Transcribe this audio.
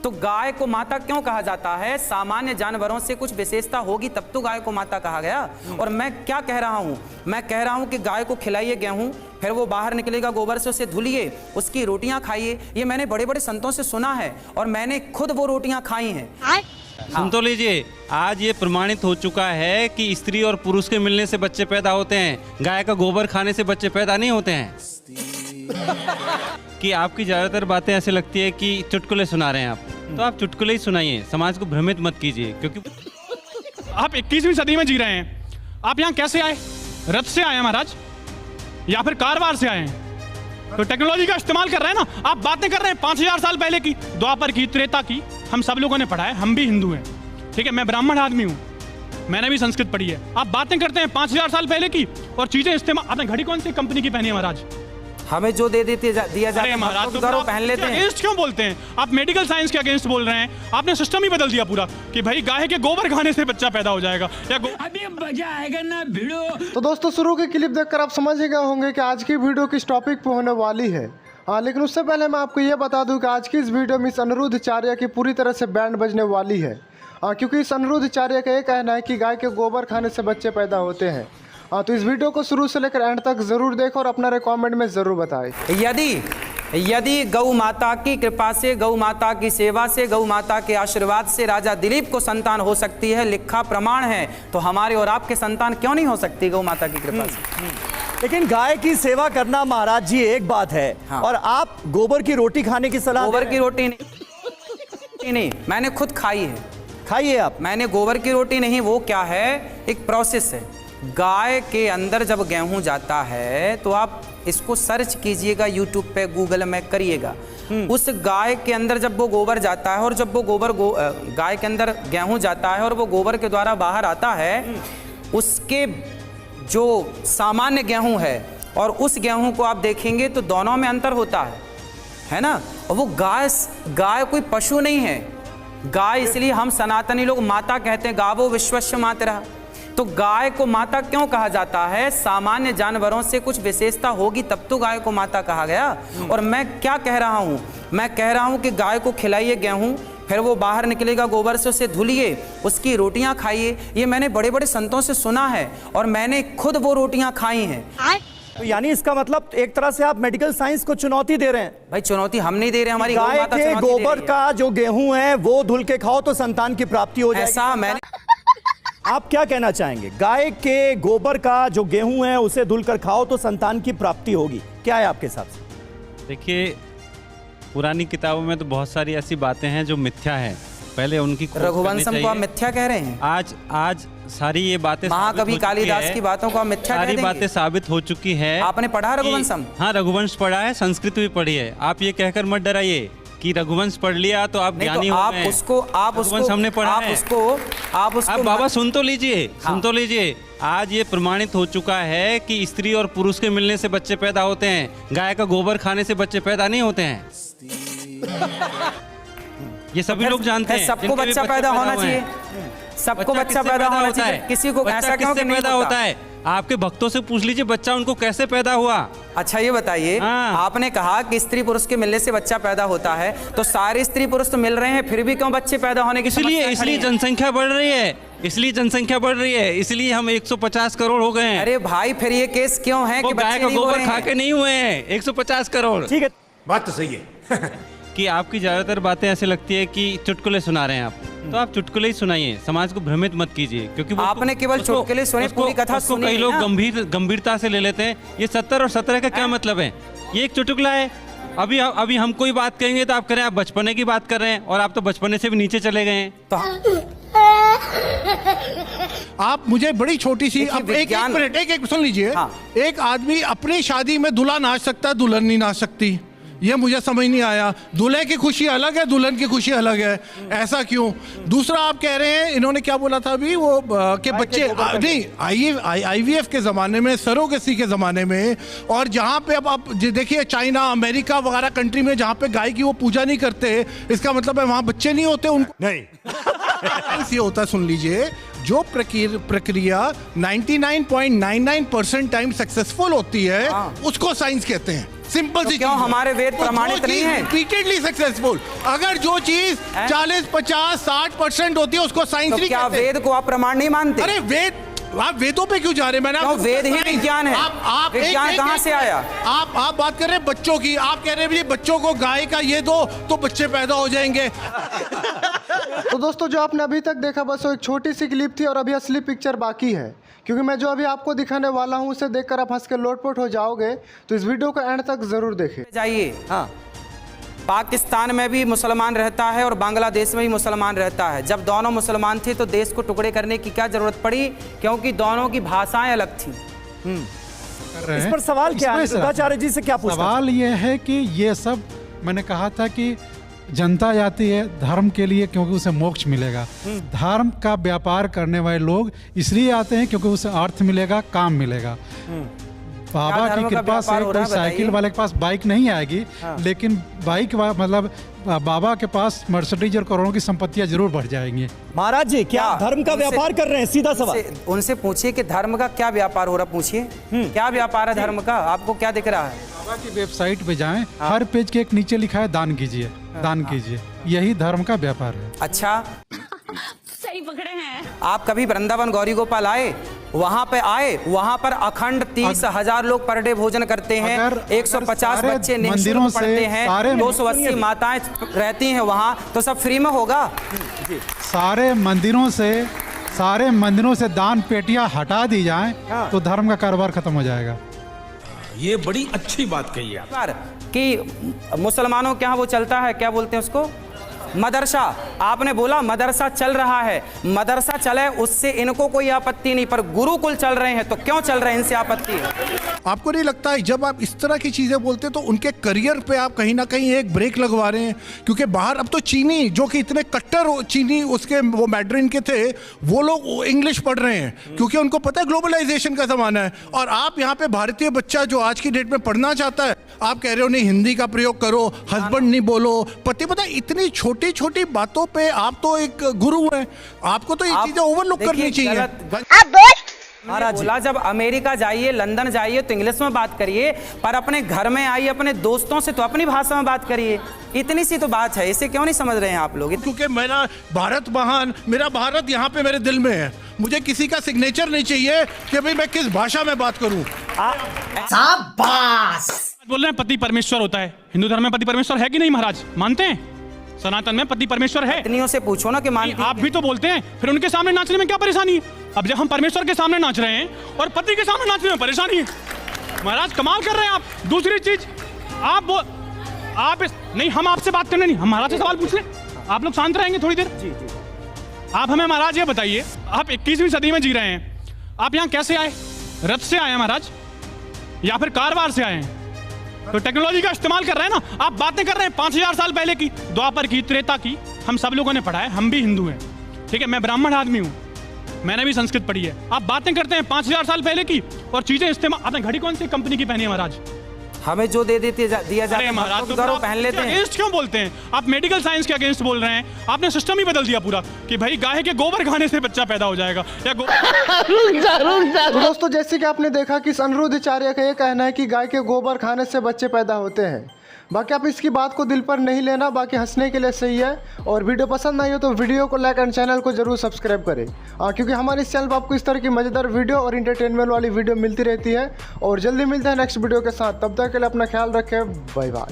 तो गाय को माता क्यों कहा जाता है? सामान्य जानवरों से कुछ विशेषता होगी तब तो गाय को माता कहा गया। और मैं क्या कह रहा हूँ? मैं कह रहा हूँ कि गाय को खिलाइए गेहूं, फिर वो बाहर निकलेगा, गोबर से उसे धुलिए, उसकी रोटियां खाइए। ये मैंने बड़े बड़े संतों से सुना है और मैंने खुद वो रोटियां खाई हैं। सुन तो लीजिए, आज ये प्रमाणित हो चुका है कि स्त्री और पुरुष के मिलने से बच्चे पैदा होते हैं, गाय का गोबर खाने से बच्चे पैदा नहीं होते हैं। कि आपकी ज्यादातर बातें ऐसे लगती है कि चुटकुले सुना रहे हैं आप, तो आप चुटकुले ही सुनाइए, समाज को भ्रमित मत कीजिए। क्योंकि आप 21वीं सदी में जी रहे हैं। आप यहाँ कैसे आए? रथ से आए हैं महाराज, या फिर कारवार से आए हैं? तो टेक्नोलॉजी का इस्तेमाल कर रहे हैं ना। आप बातें कर रहे हैं 5000 साल पहले की, द्वापर की, त्रेता की। हम सब लोगों ने पढ़ा है, हम भी हिंदू हैं, ठीक है। मैं ब्राह्मण आदमी हूँ, मैंने भी संस्कृत पढ़ी है। आप बातें करते हैं 5000 साल पहले की और चीजें इस्तेमाल। आपने घड़ी कौन सी कंपनी की पहनी है महाराज? हमें जो दे दिया जाता है महाराज, तो पहन लेते हैं। अगेंस्ट क्यों बोलते हैं आप? मेडिकल साइंस के अगेंस्ट बोल रहे हैं। आपने सिस्टम ही बदल दिया पूरा कि भाई गाय के गोबर खाने से बच्चा पैदा हो जाएगा या अभी मजा आएगा ना भिड़ो। तो दोस्तों, शुरू की क्लिप देखकर आप समझ ही गए होंगे कि आज की वीडियो किस टॉपिक पे होने वाली है। लेकिन उससे पहले मैं आपको ये बता दूं कि आज की इस वीडियो में इस अनिरुद्ध चार्य की पूरी तरह से बैंड बजने वाली है। क्योंकि इस अनिरुद्ध चार्य का ये कहना है कि गाय के गोबर खाने से बच्चे पैदा होते हैं। तो इस वीडियो को शुरू से लेकर एंड तक जरूर देखो और अपना कमेंट में जरूर बताएं। यदि गौ माता की कृपा से, गौ माता की सेवा से, गौ माता के आशीर्वाद से राजा दिलीप को संतान हो सकती है, लिखा प्रमाण है, तो हमारे और आपके संतान क्यों नहीं हो सकती गौ माता की कृपा से? लेकिन गाय की सेवा करना महाराज जी एक बात है, हाँ। और आप गोबर की रोटी खाने की सलाह गोबर की रोटी नहीं, मैंने खुद खाई है। खाइए आप। मैंने गोबर की रोटी नहीं, वो क्या है, एक प्रोसेस है। गाय के अंदर जब गेहूं जाता है तो आप इसको सर्च कीजिएगा, यूट्यूब पे, गूगल में करिएगा। उस गाय के अंदर जब वो गोबर जाता है और जब वो गोबर गाय के अंदर गेहूं जाता है और वो गोबर के द्वारा बाहर आता है, उसके जो सामान्य गेहूं है और उस गेहूं को आप देखेंगे तो दोनों में अंतर होता है ना। और वो गाय कोई पशु नहीं है। गाय इसलिए हम सनातनी लोग माता कहते हैं, गावो विश्वस्य मातरः। तो गाय को माता क्यों कहा जाता है? सामान्य जानवरों से कुछ विशेषता होगी तब तो गाय को माता कहा गया। और मैं क्या कह रहा हूँ? मैं कह रहा हूँ कि गाय को खिलाइए गेहूं, फिर वो बाहर निकलेगा, गोबर से उसे धुलिए, उसकी रोटियां खाइए। ये मैंने बड़े बड़े संतों से सुना है और मैंने खुद वो रोटियां खाई हैं। तो यानी इसका मतलब एक तरह से आप मेडिकल साइंस को चुनौती दे रहे हैं। भाई चुनौती हम नहीं दे रहे, हमारी गौ गाय माता के चुनौती दे गोबर रही है। का जो गेहूं है वो धुल के खाओ तो संतान की प्राप्ति हो जाएगी। ऐसा मैंने आप क्या कहना चाहेंगे? गाय के गोबर का जो गेहूं है उसे धुलकर खाओ तो संतान की प्राप्ति होगी, क्या है आपके हिसाब से? देखिए, पुरानी किताबों में तो बहुत सारी ऐसी बातें हैं जो मिथ्या है, पहले उनकी खोज करनी रघुवंशम को आप चाहिए। मिथ्या कह रहे हैं? आज सारी ये बातें महाकवि कालिदास की बातों को आप मिथ्या कह सारी देंगे? बातें साबित हो चुकी है। आपने पढ़ा रघुवंशम? हाँ, रघुवंश पढ़ा है, संस्कृत भी पढ़ी है। आप ये कहकर मत डराइए कि रघुवंश पढ़ लिया तो आप ज्ञानी हो गए। रघुवंश हमने पढ़ा है। आप बाबा सुन तो लीजिए, सुन तो लीजिए। आज ये प्रमाणित हो चुका है कि स्त्री और पुरुष के मिलने से बच्चे पैदा होते हैं, गाय का गोबर खाने से बच्चे पैदा नहीं होते हैं। ये सभी लोग जानते हैं। सबको बच्चा पैदा होना चाहिए, सबको बच्चा पैदा होना चाहिए। किसी को ऐसा क्यों कि नहीं पैदा होता है? आपके भक्तों से पूछ लीजिए बच्चा उनको कैसे पैदा हुआ। अच्छा ये बताइए, आपने कहा कि स्त्री पुरुष के मिलने से बच्चा पैदा होता है, तो सारे स्त्री पुरुष तो मिल रहे हैं, फिर भी क्यों बच्चे पैदा होने की इसलिए जनसंख्या बढ़ रही है, इसलिए जनसंख्या बढ़ रही है, इसलिए हम 150 करोड़ हो गए हैं। अरे भाई, फिर ये केस क्यों है कि गाय का गोबर खा के नहीं हुए हैं 150 करोड़? ठीक है, बात तो सही है। कि आपकी ज्यादातर बातें ऐसे लगती है कि चुटकुले सुना रहे हैं आप, तो आप चुटकुले ही सुनाइए, समाज को भ्रमित मत कीजिए। क्योंकि आपने केवल चुटकुले सुने, पूरी कथा सुनी कई लोग नहीं। गंभीरता से ले लेते हैं। ये 70 और 17 का क्या मतलब है? ये एक चुटकुला है। अभी हम कोई बात कहेंगे तो आप कह रहे हैं आप बचपने की बात कर रहे हैं, और आप तो बचपने से भी नीचे चले गए हैं। तो आप मुझे बड़ी छोटी सी अब एक मिनट एक सुन लीजिए। हाँ। एक आदमी अपनी शादी में दूल्हा नाच सकता है, दुल्हन नहीं नाच सकती। ये मुझे समझ नहीं आया। दूल्हे की खुशी अलग है, दुल्हन की खुशी अलग है, ऐसा क्यों? दूसरा आप कह रहे हैं, इन्होंने क्या बोला था अभी वो कि बच्चे नहीं, IVF के ज़माने में, सरोगेसी के ज़माने में, और जहाँ पे अब आप देखिए चाइना, अमेरिका वगैरह कंट्री में जहाँ पे गाय की वो पूजा नहीं करते, इसका मतलब है वहाँ बच्चे नहीं होते उनको नहीं। ये होता, सुन लीजिए, जो प्रक्रिया 99.99% टाइम सक्सेसफुल होती है, उसको साइंस कहते हैं। सिंपल सी क्यों चीज है। हमारे वेद तो प्रमाणित जो नहीं चीज है? रिपीटेडली सक्सेसफुल, अगर जो चीज 40, 50, 60% होती है उसको साइंस तो नहीं क्या कहते। वेद को आप प्रमाण नहीं मानते? अरे वेद, आप वेदों पे क्यों जा रहे हैं? मैंने क्यों? आपको वेद ही साइंस- विज्ञान है। आप विज्ञान कहाँ से आया? आप बात कर रहे हैं बच्चों की, आप कह रहे हैं बच्चों को गाय का ये दो तो बच्चे पैदा हो जाएंगे। तो दोस्तों जो आपने अभी तक देखा बस वो एक छोटी सी क्लिप थी और अभी असली पिक्चर बाकी है, क्योंकि मैं जो अभी आपको दिखाने वाला हूँ उसे देखकर आप हंस के लोटपोट हो जाओगे। तो इस वीडियो को एंड तक जरूर देखें। जाइए, हाँ, पाकिस्तान में भी मुसलमान रहता है और बांग्लादेश में भी मुसलमान रहता है। जब दोनों मुसलमान थे तो देश को टुकड़े करने की क्या जरूरत पड़ी? क्योंकि दोनों की भाषाएं अलग थी। इस पर सवाल क्या है? शुद्धाचार्य जी से क्या पूछना? सवाल ये है कि ये सब मैंने कहा था कि जनता जाती है धर्म के लिए क्योंकि उसे मोक्ष मिलेगा। धर्म का व्यापार करने वाले लोग इसलिए आते हैं क्योंकि उसे अर्थ मिलेगा, काम मिलेगा। बाबा धर्म की का कृपा से व्यापार हो रहा कोई है, साइकिल बताइए? वाले के पास बाइक नहीं आएगी, लेकिन बाइक मतलब बाबा के पास मर्सिडीज और करोड़ों की संपत्तियां जरूर बढ़ जाएंगी। महाराज जी क्या क्या? धर्म का उनसे- व्यापार कर रहे हैं? सीधा सवाल। उनसे पूछिए कि धर्म का क्या व्यापार हो रहा, पूछिए क्या व्यापार है धर्म का? आपको क्या दिख रहा है? बाबा की वेबसाइट पे जाएं, हर पेज के एक नीचे लिखा है दान कीजिए, दान कीजिए। यही धर्म का व्यापार है। अच्छा, सही पकड़े हैं। आप कभी वृंदावन गौरी गोपाल आए? वहां पे आए, वहां पर अखंड 30,000 लोग पर डे भोजन करते हैं। अगर 150 सारे बच्चे मंदिरों निःशुल्क से पढ़ते हैं, सारे 280 माताएं रहती हैं वहां, तो सब फ्री में होगा? सारे मंदिरों से दान पेटियां हटा दी जाएं तो धर्म का कारोबार खत्म हो जाएगा। ये बड़ी अच्छी बात कही आप। बार कि मुसलमानों के यहाँ वो चलता है, क्या बोलते हैं उसको, मदरसा। आपने बोला मदरसा चल रहा है, मदरसा चले उससे इनको कोई आपत्ति नहीं, पर गुरुकुल चल रहे हैं तो क्यों चल रहे हैं, इनसे आपत्ति है। आपको नहीं लगता है जब आप इस तरह की चीजें बोलते हैं तो उनके करियर पे आप कहीं ना कहीं एक ब्रेक लगवा रहे हैं? क्योंकि बाहर अब तो चीनी जो कि इतने कट्टर चीनी उसके वो मैड्रिन के थे, वो लोग इंग्लिश पढ़ रहे हैं क्योंकि उनको पता है ग्लोबलाइजेशन का जमाना है। और आप यहाँ पे भारतीय बच्चा जो आज की डेट में पढ़ना चाहता है, आप कह रहे हो नहीं हिंदी का प्रयोग करो, हस्बैंड नहीं बोलो, पति। पता है इतनी छोटी छोटी बातों पे आप तो एक गुरु हैं, आपको तो ये आप चीजें ओवरलुक देखिए, करनी चाहिए। महाराज बोला जब अमेरिका जाइए, लंदन जाइए तो इंग्लिश में बात करिए, पर अपने घर में आइए अपने दोस्तों से तो अपनी भाषा में बात करिए। इतनी सी तो बात है, इसे क्यों नहीं समझ रहे हैं आप लोग? क्योंकि मेरा भारत महान, मेरा भारत यहाँ पे मेरे दिल में है। मुझे किसी का सिग्नेचर नहीं चाहिए कि भाई मैं किस भाषा में बात करूं। बोल रहे हैं पति परमेश्वर होता है। हिंदू धर्म में पति परमेश्वर है कि नहीं महाराज? मानते हैं? सनातन में पति परमेश्वर है। पत्नियों से पूछो ना कि मानती आप भी तो बोलते हैं, फिर उनके सामने नाचने में क्या परेशानी है? अब जब हम परमेश्वर के सामने नाच रहे हैं और पति के सामने नाचने में परेशानी है, महाराज कमाल कर रहे हैं आप। दूसरी चीज नहीं, हम आपसे बात करने नहीं, हम महाराज से सवाल पूछ रहे। आप लोग शांत रहेंगे थोड़ी देर? आप हमें महाराज ये बताइए, आप 21वीं सदी में जी रहे हैं, आप यहाँ कैसे आए? रथ से आए हैं महाराज या फिर कारवार से आए हैं? तो टेक्नोलॉजी का इस्तेमाल कर रहे हैं ना। आप बातें कर रहे हैं 5000 साल पहले की, द्वापर की, त्रेता की। हम सब लोगों ने पढ़ा है, हम भी हिंदू हैं, ठीक है? मैं ब्राह्मण आदमी हूँ, मैंने भी संस्कृत पढ़ी है। आप बातें करते हैं 5000 साल पहले की और चीजें इस्तेमाल। आपने घड़ी कौन सी कंपनी की पहनी है महाराज? हमें जो दिया जाता अरे है महाराज, तो करो, पहन लेते हैं। अगेंस्ट क्यों बोलते हैं आप? मेडिकल साइंस के अगेंस्ट बोल रहे हैं। आपने सिस्टम ही बदल दिया पूरा कि भाई गाय के गोबर खाने से बच्चा पैदा हो जाएगा या तो दोस्तों जैसे कि आपने देखा कि अनिरुद्धाचार्य का ये कहना है कि गाय के गोबर खाने से बच्चे पैदा होते हैं। बाकी आप इसकी बात को दिल पर नहीं लेना, बाकी हंसने के लिए सही है। और वीडियो पसंद आई हो तो वीडियो को लाइक एंड चैनल को जरूर सब्सक्राइब करें, क्योंकि हमारे इस चैनल पर आपको इस तरह की मजेदार वीडियो और इंटरटेनमेंट वाली वीडियो मिलती रहती है। और जल्दी मिलते हैं नेक्स्ट वीडियो के साथ, तब तक के लिए अपना ख्याल रखें, बाय बाय।